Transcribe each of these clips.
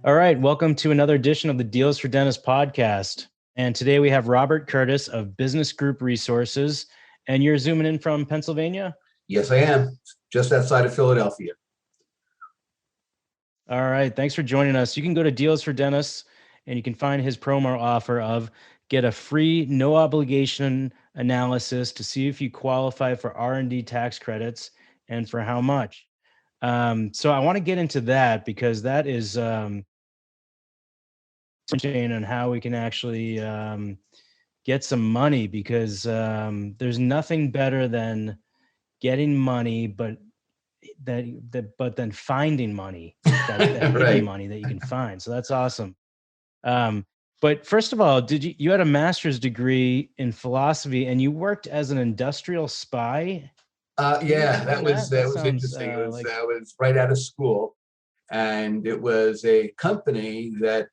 All right, welcome to another edition of the Deals for Dentists podcast. And today we have Robert Curtis of Business Group Resources, and you're zooming in from Pennsylvania? Yes, I am. Just outside of Philadelphia. All right, thanks for joining us. You can go to Deals for Dentists and you can find his promo offer of get a free, no obligation analysis to see if you qualify for R&D tax credits and for how much. So I want to get into that because that is on how we can actually get some money, because there's nothing better than getting money, but then finding money, that hidden Right. money that you can find. So that's awesome. But first of all, you had a master's degree in philosophy and you worked as an industrial spy? Yeah, that was That that was sounds interesting. It was like I was right out of school, and it was a company that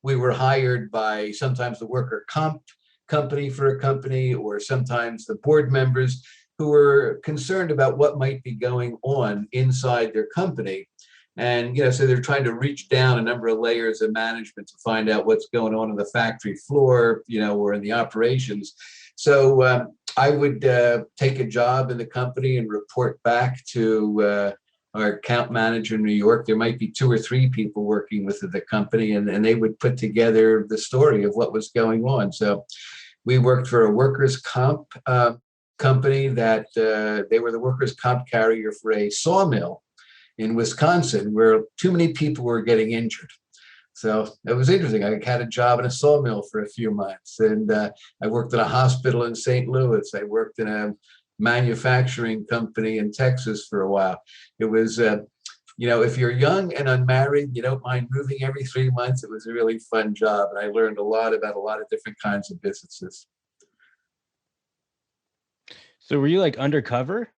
we were hired by, sometimes the worker comp company for a company, or sometimes the board members who were concerned about what might be going on inside their company. And so they're trying to reach down a number of layers of management to find out what's going on the factory floor, or in the operations. So I would take a job in the company and report back to our account manager in New York. There might be two or three people working with the company, and they would put together the story of what was going on. So we worked for a workers' comp company that they were the workers' comp carrier for a sawmill in Wisconsin, where too many people were getting injured. So it was interesting. I had a job in a sawmill for a few months, and I worked in a hospital in St. Louis. I worked in a manufacturing company in Texas for a while. It was, if you're young and unmarried, you don't mind moving every 3 months. It was a really fun job, and I learned a lot about a lot of different kinds of businesses. So were you like undercover?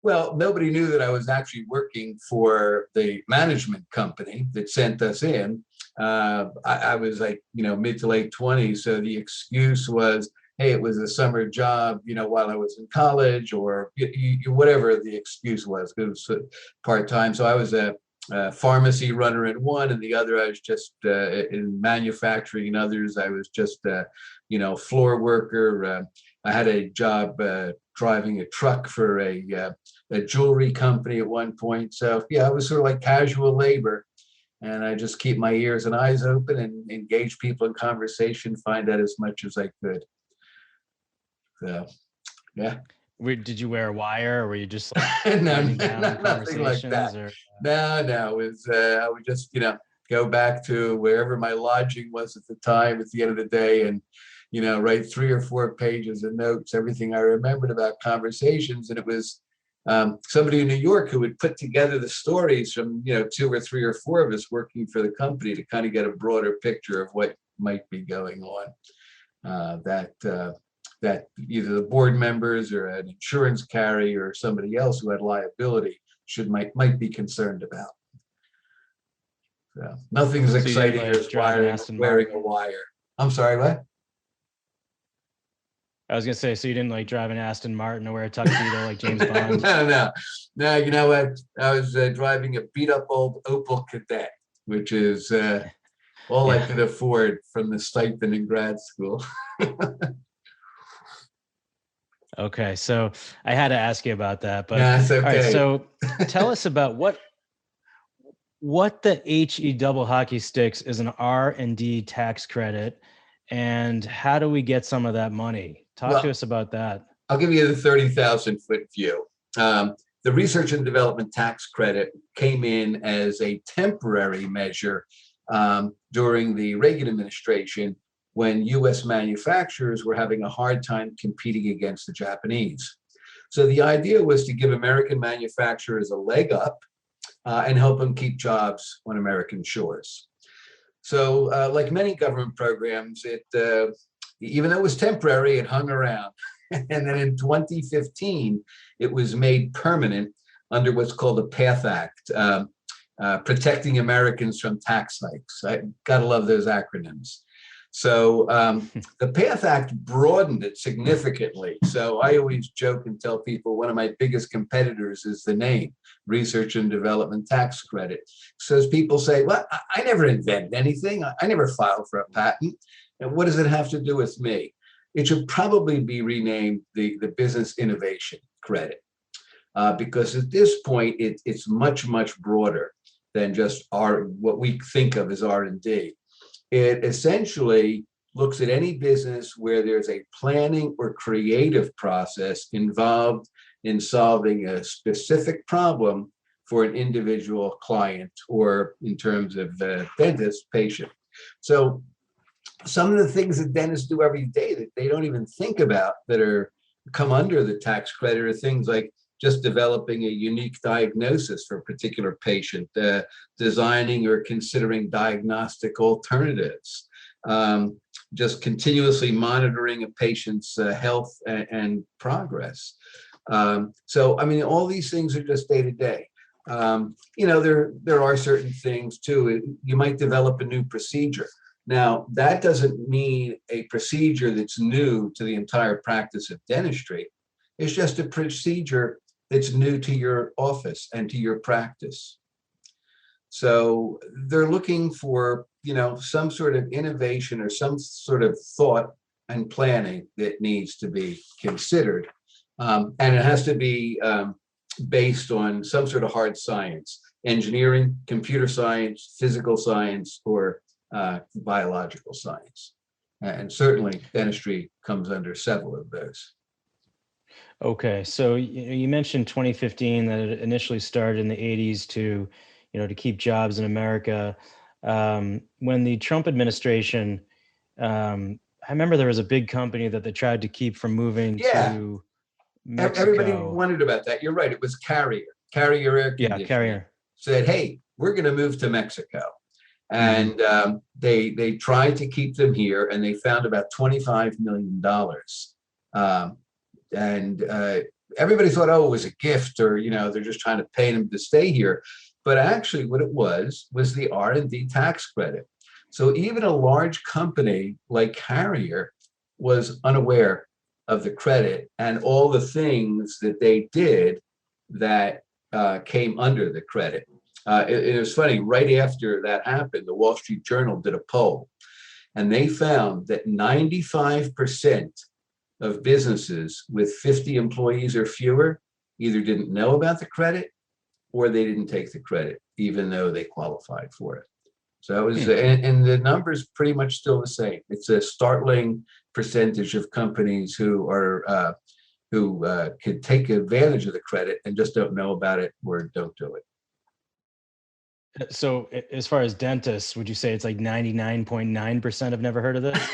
Well, nobody knew that I was actually working for the management company that sent us in. I was like, mid to late 20s. So the excuse was, hey, it was a summer job, while I was in college, or whatever the excuse was. It was part-time. So I was a pharmacy runner in one, and the other I was just in manufacturing. In others, I was just floor worker. I had a job driving a truck for a jewelry company at one point. So yeah, I was sort of like casual labor, and I just keep my ears and eyes open and engage people in conversation, find out as much as I could. So yeah. Did you wear a wire, or were you just like No, writing down nothing like that. conversations? Or No, it was I would just go back to wherever my lodging was at the time at the end of the day, and write 3 or 4 pages of notes, everything I remembered about conversations. And it was somebody in New York who would put together the stories from, 2 or 3 or 4 of us working for the company to kind of get a broader picture of what might be going on. That either the board members or an insurance carrier or somebody else who had liability might be concerned about. So nothing as so you didn't exciting like as drive an Aston wearing a Martin? wire. I'm sorry, what? I was gonna say, so you didn't like drive an Aston Martin or wear a tuxedo like James Bond? No. You know what? I was driving a beat up old Opel Kadett, which is all I Yeah. could afford from the stipend in grad school. Okay, so I had to ask you about that, but Yeah, it's all right. okay. So tell us about what the HE double hockey sticks is, an R&D tax credit, and how do we get some of that money? Talk to Well, us about that. I'll give you the 30,000-foot view. The research and development tax credit came in as a temporary measure during the Reagan administration, when US manufacturers were having a hard time competing against the Japanese. So the idea was to give American manufacturers a leg up and help them keep jobs on American shores. So like many government programs, it even though it was temporary, it hung around. And then in 2015, it was made permanent under what's called the PATH Act, protecting Americans from tax hikes. I gotta love those acronyms. So the PATH Act broadened it significantly. So I always joke and tell people one of my biggest competitors is the name, Research and Development Tax Credit. So as people say, well, I never invented anything. I never filed for a patent. And what does it have to do with me? It should probably be renamed the Business Innovation Credit, because at this point it's much, much broader than just what we think of as R&D. It essentially looks at any business where there's a planning or creative process involved in solving a specific problem for an individual client, or in terms of dentist, patient. So some of the things that dentists do every day that they don't even think about that are come under the tax credit are things like just developing a unique diagnosis for a particular patient, designing or considering diagnostic alternatives, just continuously monitoring a patient's health and progress. So, I mean, all these things are just day to day. There are certain things too. You might develop a new procedure. Now, that doesn't mean a procedure that's new to the entire practice of dentistry. It's just a procedure that's new to your office and to your practice. So they're looking for, some sort of innovation or some sort of thought and planning that needs to be considered. And it has to be based on some sort of hard science, engineering, computer science, physical science, or biological science. And certainly dentistry comes under several of those. Okay, so you mentioned 2015 that it initially started in the 80s to keep jobs in America. When the Trump administration, I remember there was a big company that they tried to keep from moving Yeah, to everybody Mexico. wondered about that. You're right. It was Carrier Air Yeah, Conditioning Carrier. said, hey, we're going to move to Mexico. Hmm. And they tried to keep them here, and they found about $25 million. And everybody thought, oh, it was a gift, or they're just trying to pay them to stay here. But actually, what it was the R&D tax credit. So even a large company like Carrier was unaware of the credit and all the things that they did that came under the credit. It was funny, right after that happened, the Wall Street Journal did a poll, and they found that 95% of businesses with 50 employees or fewer either didn't know about the credit or they didn't take the credit, even though they qualified for it. So it was, Hmm. and the number's pretty much still the same. It's a startling percentage of companies who could take advantage of the credit and just don't know about it or don't do it. So as far as dentists, would you say it's like 99.9% have never heard of this?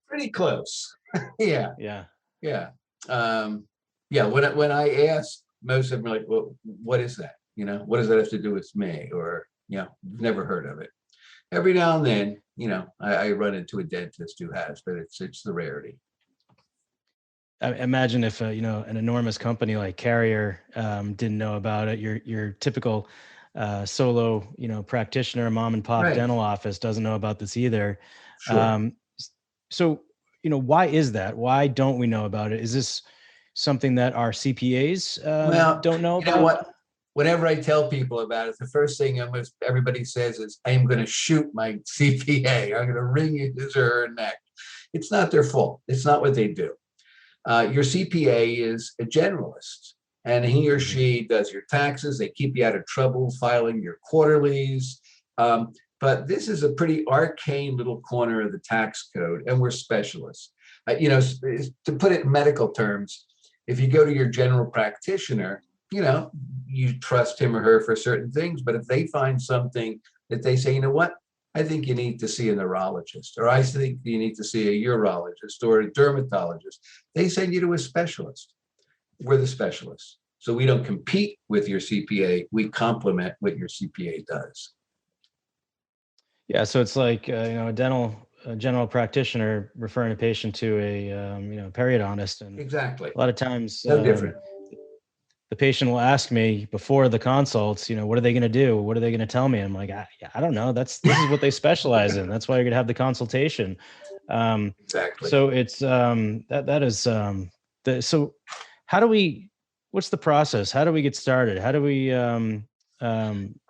Pretty close. Yeah, Yeah. yeah, yeah. When I ask, most of them are like, "Well, what is that? What does that have to do with me?" Or, never heard of it. Every now and then, I run into a dentist who has, but it's the rarity. I imagine if an enormous company like Carrier didn't know about it, your typical solo practitioner, mom and pop Right. dental office doesn't know about this either. Sure. So why is that? Why don't we know about it? Is this something that our CPAs Well, don't know you know about? what? Whenever I tell people about it, the first thing almost everybody says is, I am going to shoot my CPA. I'm going to wring his or her neck. It's not their fault. It's not what they do. Your CPA is a generalist, and he or Mhm. she does your taxes. They keep you out of trouble filing your quarterlies. But this is a pretty arcane little corner of the tax code, and we're specialists. To put it in medical terms, if you go to your general practitioner, you trust him or her for certain things. But if they find something that they say, what, I think you need to see a neurologist, or I think you need to see a urologist or a dermatologist, they send you to a specialist. We're the specialists. So we don't compete with your CPA. We complement what your CPA does. Yeah, so it's like a general practitioner referring a patient to a periodontist, and Exactly. a lot of times No different. the patient will ask me before the consults, what are they going to do? What are they going to tell me? I'm like, I don't know. This is what they specialize in. That's why you're going to have the consultation. Exactly. So it's that is so how do we, what's the process? How do we get started? How do we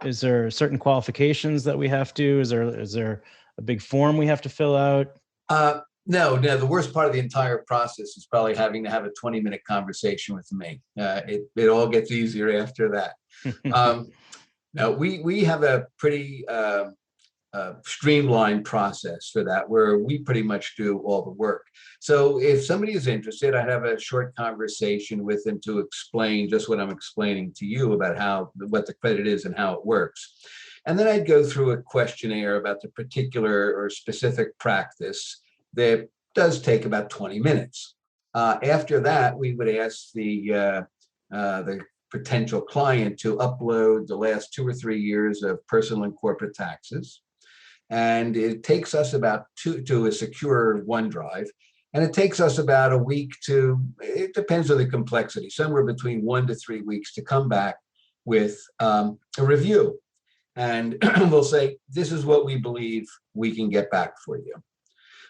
is there certain qualifications that we have to, is there a big form we have to fill out? No. The worst part of the entire process is probably having to have a 20-minute conversation with me. It all gets easier after that. Now we have a pretty streamlined process for that, where we pretty much do all the work. So if somebody is interested, I'd have a short conversation with them to explain just what I'm explaining to you about what the credit is and how it works. And then I'd go through a questionnaire about the particular or specific practice that does take about 20 minutes. After that, we would ask the potential client to upload the last 2 or 3 years of personal and corporate taxes. And it takes us about to a secure OneDrive. And it takes us about a week it depends on the complexity, somewhere between 1 to 3 weeks to come back with a review. And we'll say, this is what we believe we can get back for you.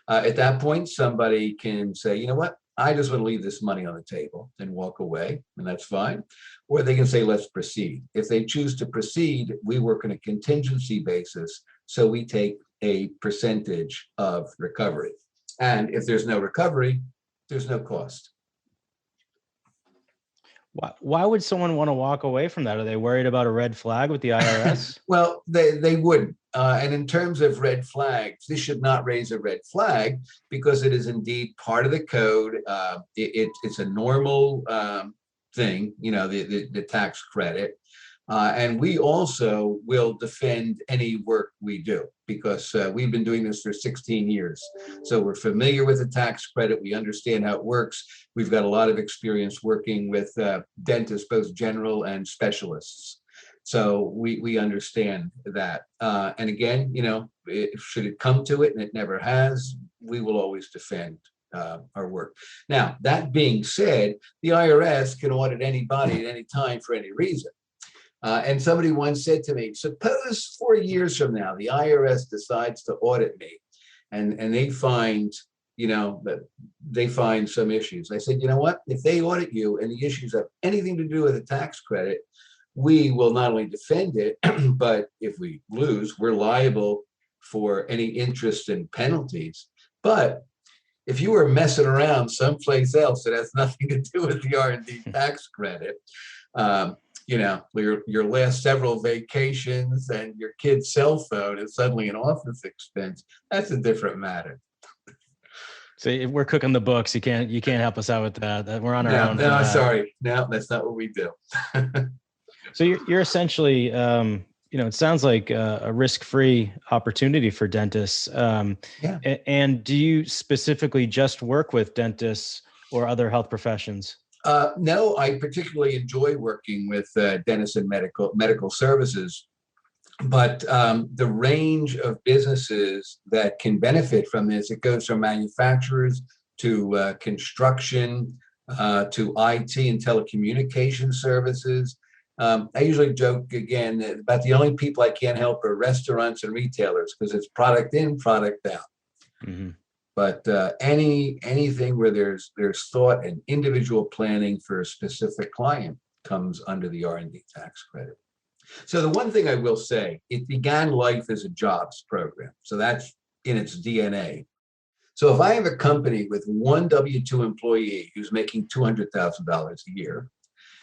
At that point, somebody can say, you know what, I just want to leave this money on the table and walk away, and that's fine. Or they can say, let's proceed. If they choose to proceed, we work on a contingency basis. So we take a percentage of recovery. And if there's no recovery, there's no cost. Why would someone want to walk away from that? Are they worried about a red flag with the IRS? Well, they wouldn't. And in terms of red flags, this should not raise a red flag because it is indeed part of the code. It's a normal thing, the tax credit. And we also will defend any work we do because we've been doing this for 16 years. So we're familiar with the tax credit. We understand how it works. We've got a lot of experience working with dentists, both general and specialists. So we understand that. And again, should it come to it, and it never has, we will always defend our work. Now, that being said, the IRS can audit anybody at any time for any reason. And somebody once said to me, suppose 4 years from now, the IRS decides to audit me and they find, that they find some issues. I said, you know what, if they audit you and the issues have anything to do with a tax credit, we will not only defend it, but if we lose, we're liable for any interest and penalties. But if you were messing around someplace else that has nothing to do with the R&D tax credit, your last several vacations and your kid's cell phone is suddenly an office expense, that's a different matter. So if we're cooking the books, you can't help us out with that. We're on our own. No, sorry. No, that's not what we do. So you're essentially, it sounds like a risk-free opportunity for dentists. Yeah. And do you specifically just work with dentists or other health professions? No, I particularly enjoy working with dentists and medical services. But the range of businesses that can benefit from this, it goes from manufacturers to construction to IT and telecommunication services. I usually joke again about the only people I can't help are restaurants and retailers because it's product in, product out. Mm-hmm. But anything where there's thought and individual planning for a specific client comes under the R&D tax credit. So the one thing I will say, it began life as a jobs program. So that's in its DNA. So if I have a company with one W-2 employee who's making $200,000 a year,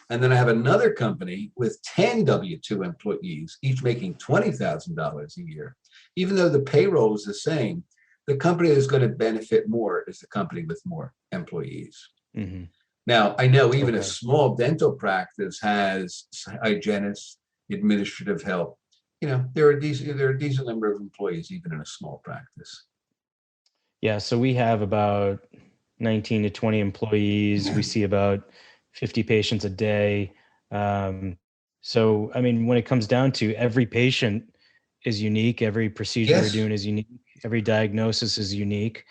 and then I have another company with 10 W-2 employees, each making $20,000 a year, even though the payroll is the same, the company that's going to benefit more is the company with more employees. Mm-hmm. Now, I know even a small dental practice has hygienists, administrative help. There are a decent number of employees even in a small practice. Yeah, so we have about 19 to 20 employees. We see about 50 patients a day. So, I mean, when it comes down to every patient is unique, every procedure we're doing is unique, every diagnosis is unique.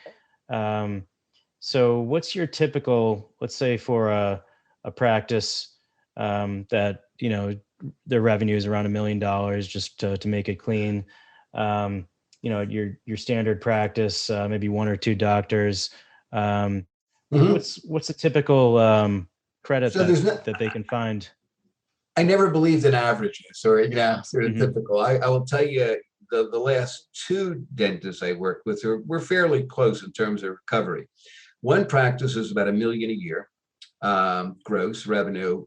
So what's your typical, let's say for a practice, that, their revenue is around $1 million just to make it clean. Your standard practice, maybe one or two doctors. Um, Mhm. what's a typical credit So that there's no, that they can find? I never believed in averages or, sort of Hmm. typical. I will tell you the last two dentists I worked with were fairly close in terms of recovery. One practice is about 1 million a year, gross revenue,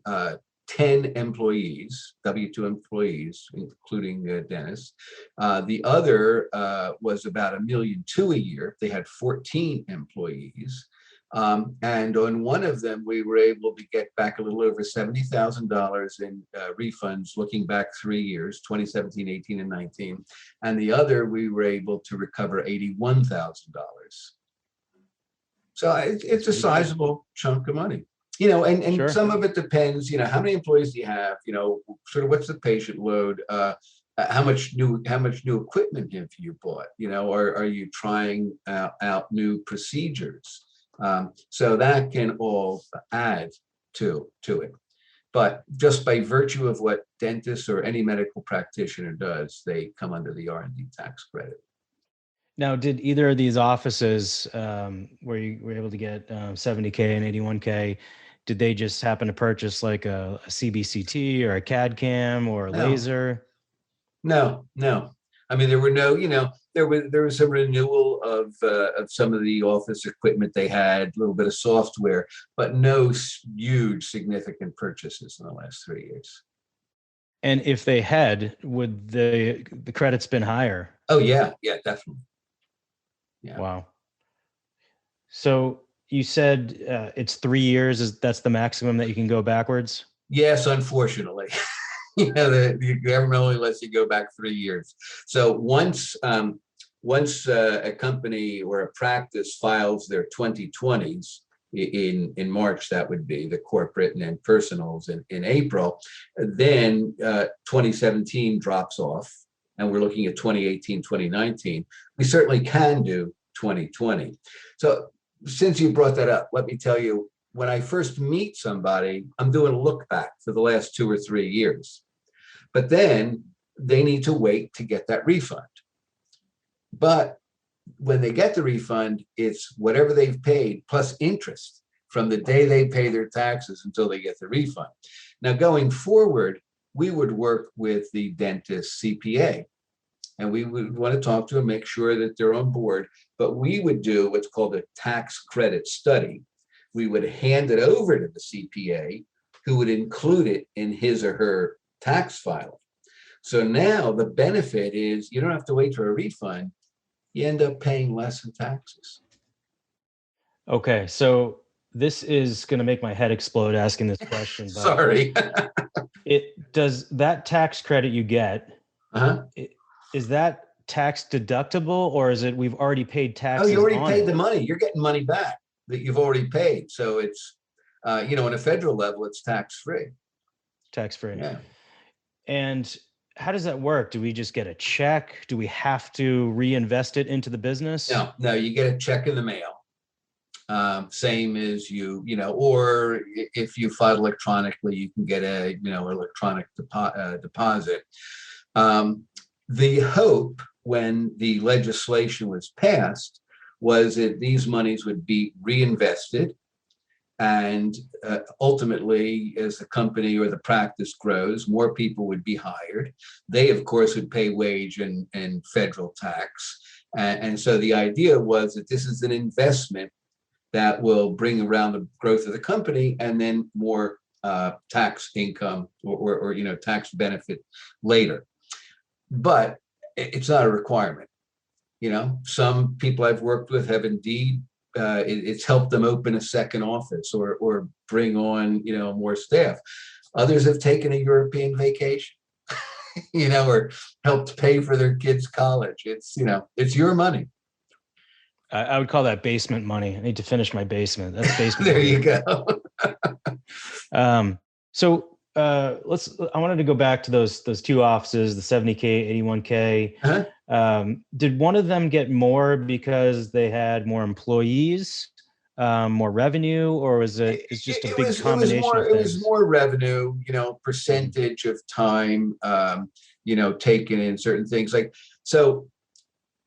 10 employees, W-2 employees, including Dennis. The other was about 1,200,000 a year. They had 14 employees. And on one of them, we were able to get back a little over $70,000 in refunds looking back 3 years, 2017, 18, and 19. And the other, we were able to recover $81,000. So That's it's a pretty good. sizable chunk of money, and Sure. some of it depends, how many employees do you have, sort of what's the patient load, how much new equipment have you bought, or are you trying out new procedures? So that can all add to it. But just by virtue of what dentists or any medical practitioner does, they come under the R&D tax credit. Now, did either of these offices, where you were able to get 70K and 81K, did they just happen to purchase like a CBCT or a CAD cam or a No, laser? no, no. I mean, there were no, there was some renewal of some of the office equipment they had, a little bit of software, but no huge significant purchases in the last 3 years. And if they had, would the credits been higher? Oh yeah, yeah, definitely. Yeah. Wow. So you said it's 3 years. That's the maximum that you can go backwards? Yes, unfortunately. The government only lets you go back 3 years. So once a company or a practice files their 2020s in March, that would be the corporate and then personals in April, then 2017 drops off, and we're looking at 2018, 2019. We certainly can do 2020. So since you brought that up, let me tell you, when I first meet somebody, I'm doing a look back for the last 2 or 3 years. But then they need to wait to get that refund. But when they get the refund, it's whatever they've paid plus interest from the day they pay their taxes until they get the refund. Now, going forward, we would work with the dentist CPA, and we would want to talk to them, make sure that they're on board. But we would do what's called a tax credit study. We would hand it over to the CPA, who would include it in his or her tax filing. So now the benefit is you don't have to wait for a refund. You end up paying less in taxes. Okay, so this is going to make my head explode asking this question, but Sorry. it does that tax credit you get, Uh-huh. i- is that tax deductible, or is it we've already paid Oh, you taxes already on paid it? the money. You're getting money back that you've already paid. So it's, on a federal level, it's tax free. Tax free. Yeah. And how does that work? Do we just get a check? Do we have to reinvest it into the business? No, no, you get a check in the mail. Same as or if you file electronically, you can get a, electronic deposit. Um, the hope when the legislation was passed was that these monies would be reinvested, and ultimately, as the company or the practice grows, more people would be hired. They, of course, would pay wage and federal tax. And so the idea was that this is an investment that will bring around the growth of the company and then more tax income or tax benefit later. But it's not a requirement. Some people I've worked with have indeed, it's helped them open a second office or bring on more staff. Others have taken a European vacation, or helped pay for their kids' college. It's your money. I would call that basement money. I need to finish my basement. That's basement There you money. go. So I wanted to go back to those two offices, the 70K, 81K. Uh-huh. Did one of them get more because they had more employees? more revenue, or was it is just a big combination of It was things? more revenue, Mhm. percentage of time, taken in certain things. Like, so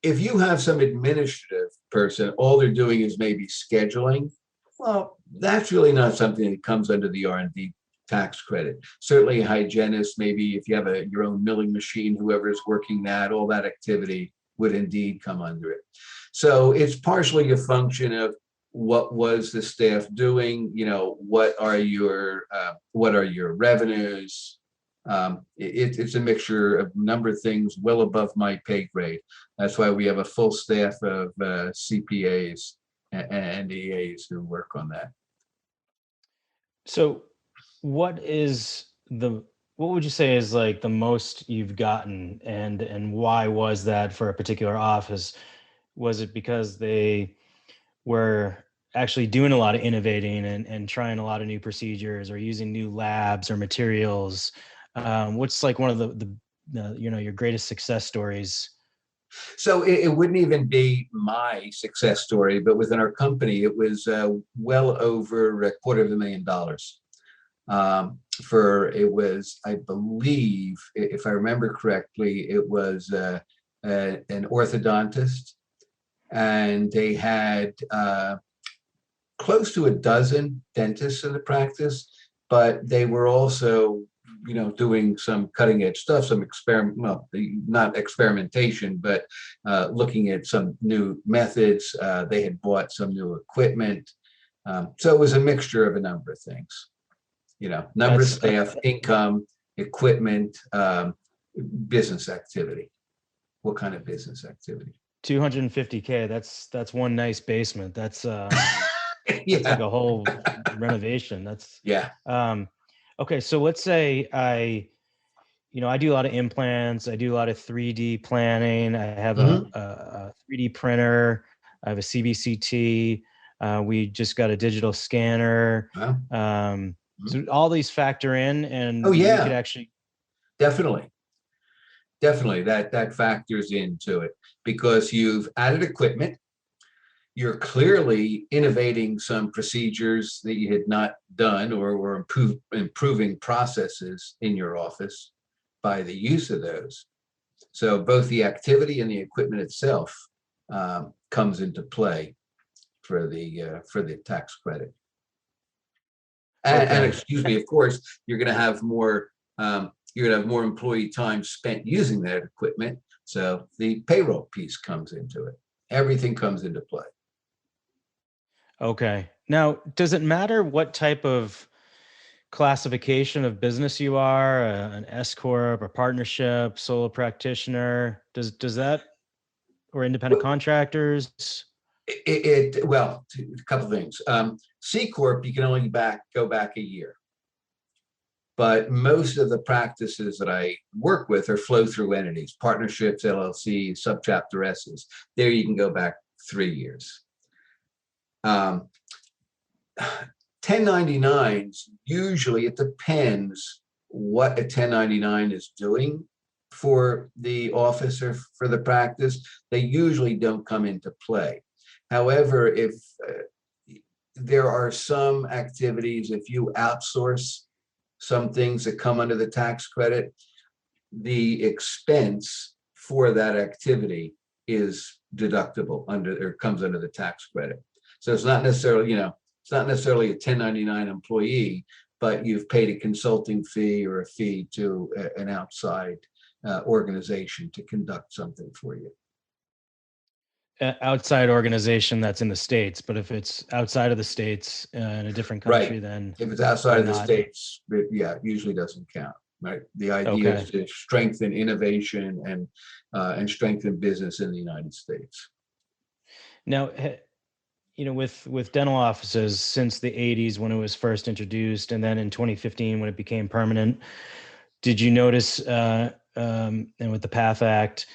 if you have some administrative person, all they're doing is maybe scheduling, well, that's really not something that comes under the R&D tax credit. Certainly a hygienist, maybe if you have your own milling machine, whoever is working that, all that activity would indeed come under it. So it's partially a function of what was the staff doing, what are your revenues. It's a mixture of a number of things well above my pay grade. That's why we have a full staff of CPAs and EAs who work on that. So, what is the what would you say is like the most you've gotten, and why was that for a particular office? Was it because they were actually doing a lot of innovating and trying a lot of new procedures or using new labs or materials? What's like one of the your greatest success stories? So it wouldn't even be my success story, but within our company, it was well over $250,000. For it was, I believe, if I remember correctly, it was an orthodontist, and they had close to a dozen dentists in the practice, but they were also, doing some cutting edge stuff, some experiment, well, not experimentation, but looking at some new methods. They had bought some new equipment. So it was a mixture of a number of things, number of That's staff, income, equipment, business activity. What kind of business activity? 250K. That's one nice basement. That's like Yeah, a whole renovation. yeah. Um, okay. So let's say I do a lot of implants. I do a lot of 3D planning. I have Hmm. a 3D printer. I have a CBCT. We just got a digital scanner. Well, mhm. So all these factor in, Oh and we could yeah, actually. definitely. Definitely that factors into it because you've added equipment. You're clearly innovating some procedures that you had not done, or improving processes in your office by the use of those. So both the activity and the equipment itself comes into play for the tax credit. And Okay. excuse me, of course, you're going to have more employee time spent using that equipment. So the payroll piece comes into it. Everything comes into play. Okay. Now, does it matter what type of classification of business you are, an S corp, a partnership, solo practitioner? Does that, or independent Well, contractors? well, a couple of things. C corp, you can only go back a year, but most of the practices that I work with are flow through entities, partnerships, LLCs, subchapter S's. There you can go back 3 years. 1099s, usually it depends what a 1099 is doing for the office or for the practice. They usually don't come into play. However, if there are some activities, if you outsource some things that come under the tax credit, the expense for that activity is deductible under, or comes under the tax credit. So it's not necessarily, it's not necessarily a 1099 employee, but you've paid a consulting fee or a fee to an outside organization to conduct something for you. Outside organization that's in the States, but if it's outside of the States, in a different Right. country, then If it's outside then of the not. states, yeah, it usually doesn't count. Right. The idea is Okay. to strengthen innovation and strengthen business in the United States. Now, with dental offices since the 80s when it was first introduced, and then in 2015 when it became permanent, did you notice, and with the PATH Act,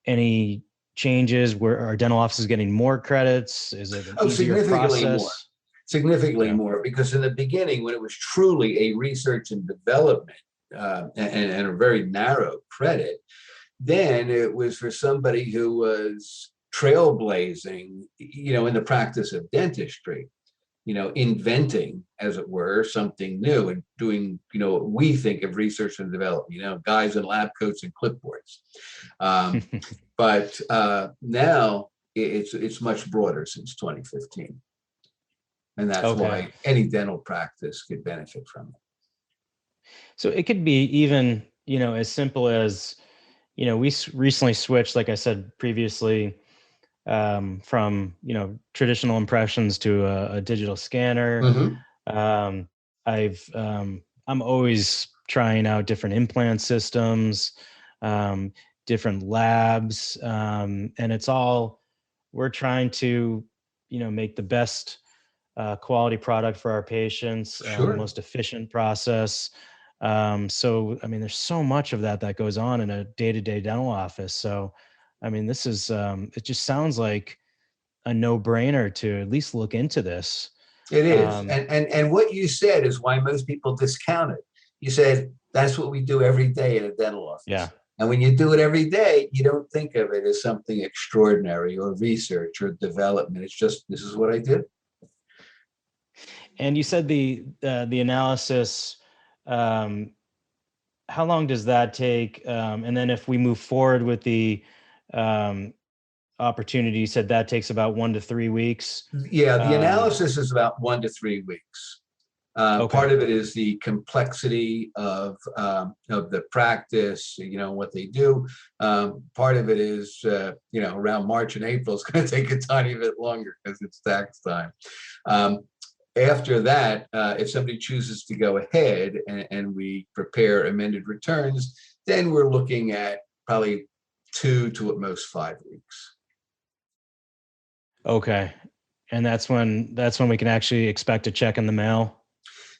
any changes? Where are dental offices getting more credits? Is it an Oh, easier process? significantly Okay. more, because in the beginning, when it was truly a research and development and a very narrow credit, then it was for somebody who was trailblazing, in the practice of dentistry. inventing, as it were, something new and doing, what we think of research and development, guys in lab coats and clipboards. But now it's much broader since 2015. And that's Okay. why any dental practice could benefit from it. So it could be even, as simple as, we recently switched, like I said previously, from, traditional impressions to a digital scanner. Mm-hmm. Um, I'm always trying out different implant systems, um, different labs, and we're trying to, make the best quality product for our patients, the Sure. most efficient process. So, I mean, there's so much of that goes on in a day-to-day dental office. So, I mean, it just sounds like a no-brainer to at least look into this. It is. Um, And what you said is why most people discount it. You said that's what we do every day in a dental yeah. office. And when you do it every day, you don't think of it as something extraordinary or research or development. It's just, this is what I did. And you said the analysis, um, how long does that take? And then if we move forward with the um, opportunity, you said that takes about 1 to 3 weeks. Yeah, the Um, analysis is about 1 to 3 weeks. okay. Part of it is the complexity of the practice, what they do. Part of it is, around March and April, it's going to take a tiny bit longer because it's tax time. Um, After that, if somebody chooses to go ahead and we prepare amended returns, then we're looking at probably 2 to at most 5 weeks. Okay. And that's when we can actually expect a check in the mail.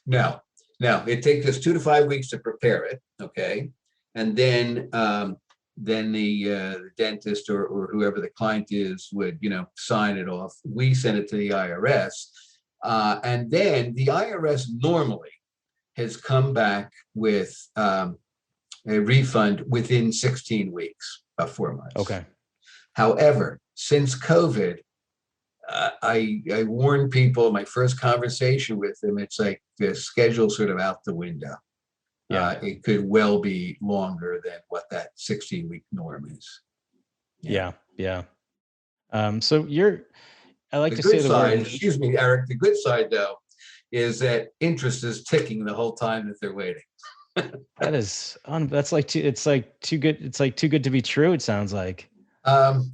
Now, it takes us 2 to 5 weeks to prepare it, okay, and then the dentist or whoever the client is would sign it off. We send it to the IRS, and then the IRS normally has come back with a refund within 16 weeks, about 4 months. Okay. However, since COVID, I warn people my first conversation with them, it's like the schedule sort of out the window. Yeah. It could well be longer than what that 16-week norm is. Yeah. Yeah. Yeah. So I like The to say good the word side, niche. excuse me, Eric, the good side though, is that interest is ticking the whole time that they're waiting. That's like it's like too good. It's like too good to be true. It sounds like. That's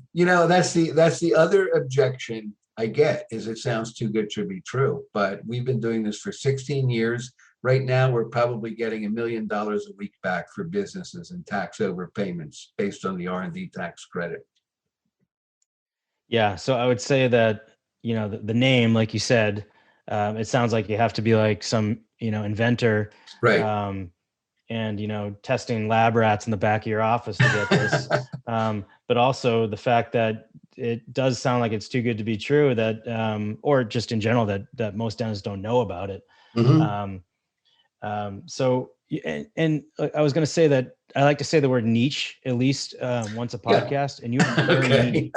the other objection I get is it sounds too good to be true. But we've been doing this for 16 years. Right now, we're probably getting $1 million a week back for businesses and tax overpayments based on the R&D tax credit. Yeah. So I would say that, the name, like you said, it sounds like you have to be like some, inventor, Right. um, and, testing lab rats in the back of your office to get this. But also the fact that it does sound like it's too good to be true that, or just in general, that most dentists don't know about it. Mhm. Um, and I was going to say that I like to say the word niche at least once a Yeah. podcast, and you are very Okay. niche,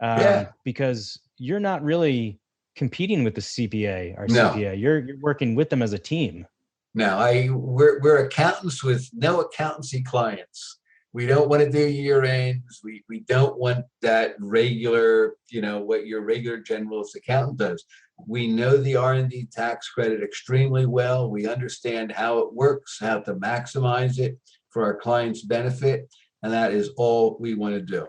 Yeah. because you're not really competing with the CPA or No. CPA. You're working with them as a team. Now, we're accountants with no accountancy clients. We don't want to do year ends. We don't want that regular, what your regular generalist accountant does. We know the R&D tax credit extremely well. We understand how it works, how to maximize it for our clients' benefit, and that is all we want to do.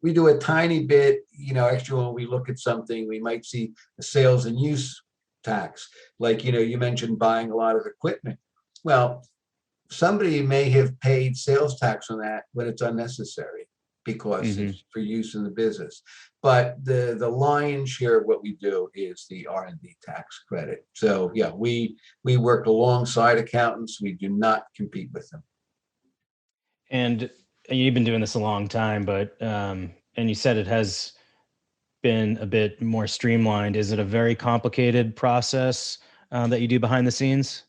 We do a tiny bit, extra when we look at something. We might see a sales and use tax, like you mentioned buying a lot of equipment. Well, somebody may have paid sales tax on that when it's unnecessary because Hmm. it's for use in the business. But the lion's share of what we do is the R&D tax credit. So yeah, we work alongside accountants. We do not compete with them. And you've been doing this a long time, but and you said it has been a bit more streamlined. Is it a very complicated process that you do behind the scenes?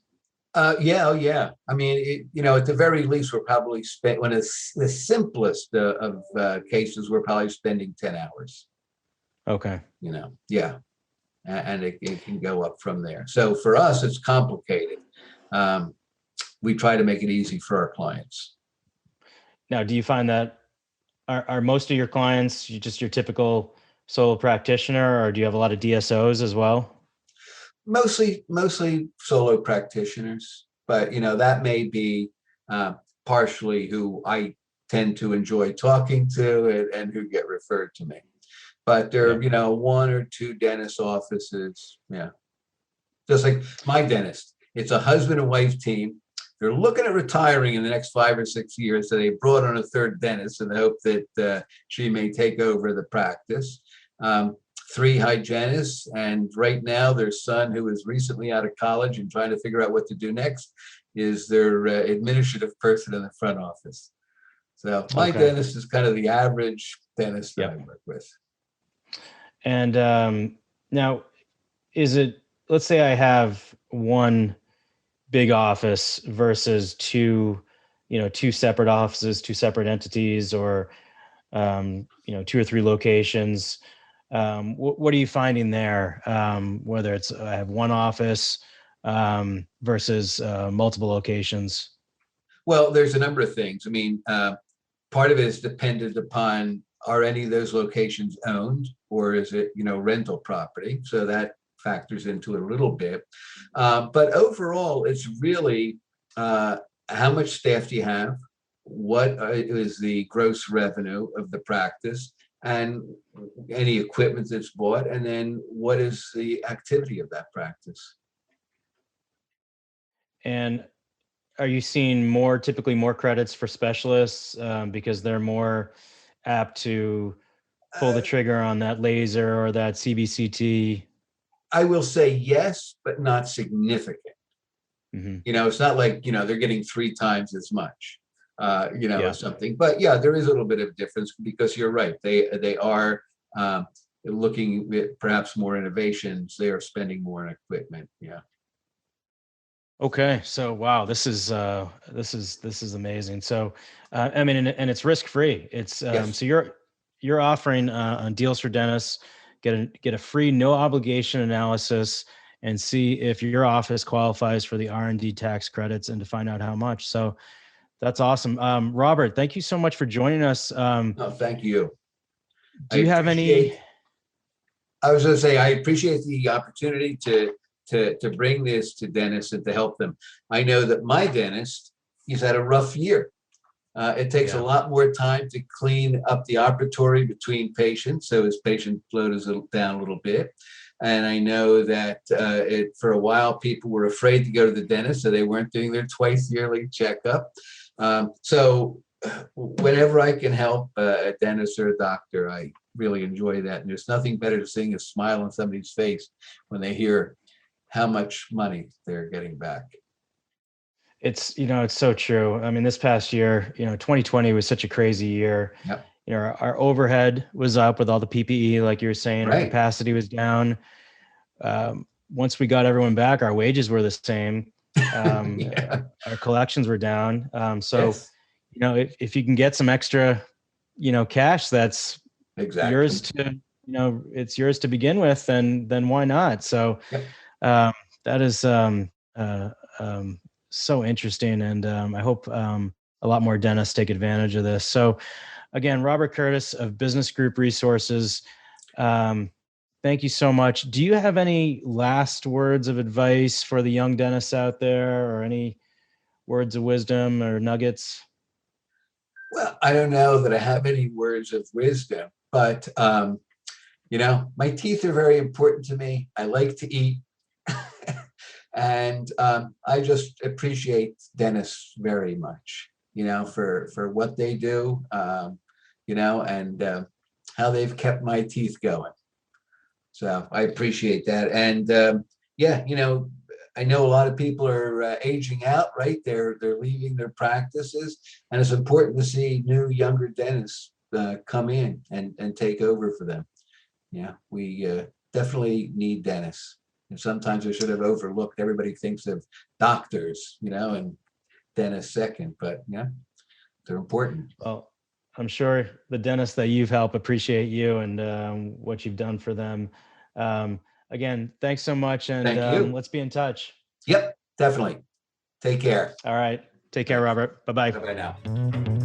Yeah, oh, yeah. I mean, at the very least, we're probably when it's the simplest of cases, we're probably spending 10 hours. Okay. Yeah. and it can go up from there. So for us, it's complicated. Um, we try to make it easy for our clients. Now, do you find that are most of your clients just your typical solo practitioner, or do you have a lot of DSOs as well? Mostly solo practitioners, but that may be uh, partially who I tend to enjoy talking to, and who get referred to me. But there Yeah. are, one or two dentist offices. Yeah. Just like my dentist, it's a husband and wife team. They're looking at retiring in the next 5 or 6 years. So they brought on a third dentist in the hope that she may take over the practice. Um, Three hygienists. And right now, their son, who is recently out of college and trying to figure out what to do next, is their administrative person in the front office. So my Okay. dentist is kind of the average dentist that I Yep. work with. And now, is it, let's say I have one big office versus two, two separate offices, two separate entities, or, two or three locations. What are you finding there? Whether it's I have one office versus multiple locations. Well, there's a number of things. I mean, part of it is dependent upon, are any of those locations owned, or is it rental property? So that factors into it a little bit. But overall, it's really how much staff do you have? What is the gross revenue of the practice? And any equipment that's bought? And then what is the activity of that practice? And are you seeing typically more credits for specialists because they're more apt to pull the Uh, trigger on that laser or that CBCT? I will say yes, but not significant. Hmm. It's not like, they're getting three times as much, or Yeah. something. But yeah, there is a little bit of difference, because you're right. They are looking at perhaps more innovations. They are spending more on equipment. Yeah. Okay. So wow, this is amazing. So I mean, and it's risk free. It's Yes. so you're offering on Deals for Dentists, get a free no obligation analysis and see if your office qualifies for the R&D tax credits and to find out how much. So that's awesome. Robert, thank you so much for joining us. No, thank you. I Do you have any? appreciate. I was going to say I appreciate the opportunity to bring this to dentists and to help them. I know that my dentist, he's had a rough year. It takes a Yeah. lot more time to clean up the operatory between patients, so his patient load is down a little bit. And I know that for a while, people were afraid to go to the dentist, so they weren't doing their twice yearly checkup. So whenever I can help a dentist or a doctor, I really enjoy that. And there's nothing better than seeing a smile on somebody's face when they hear how much money they're getting back. It's so true. I mean, this past year, 2020 was such a crazy year. Yep. Our overhead was up with all the PPE, like you were saying, our Right. capacity was down. Once we got everyone back, our wages were the same. Yeah. Our collections were down. So, Yes. if you can get some extra, cash that's yours Exactly. to, it's yours to begin with, then why not? So, Yep. um, that is so interesting, and I hope a lot more dentists take advantage of this. So, again, Robert Curtis of Business Group Resources. Um, thank you so much. Do you have any last words of advice for the young dentists out there, or any words of wisdom or nuggets? Well, I don't know that I have any words of wisdom, but my teeth are very important to me. I like to eat, and I just appreciate dentists very much. For what they do, and how they've kept my teeth going. So I appreciate that. And yeah, I know a lot of people are aging out, right? They're leaving their practices, and it's important to see new, younger dentists come in and take over for them. Yeah, we definitely need dentists. And sometimes we should have overlooked. Everybody thinks of doctors, and dentists second, but yeah, they're important. Well, I'm sure the dentists that you've helped appreciate you and what you've done for them. Um, Again, thanks so much, and Thank you. let's be in touch. Yep, definitely. Take care. All right. Take care, Thanks. Robert. Bye bye. Bye bye now.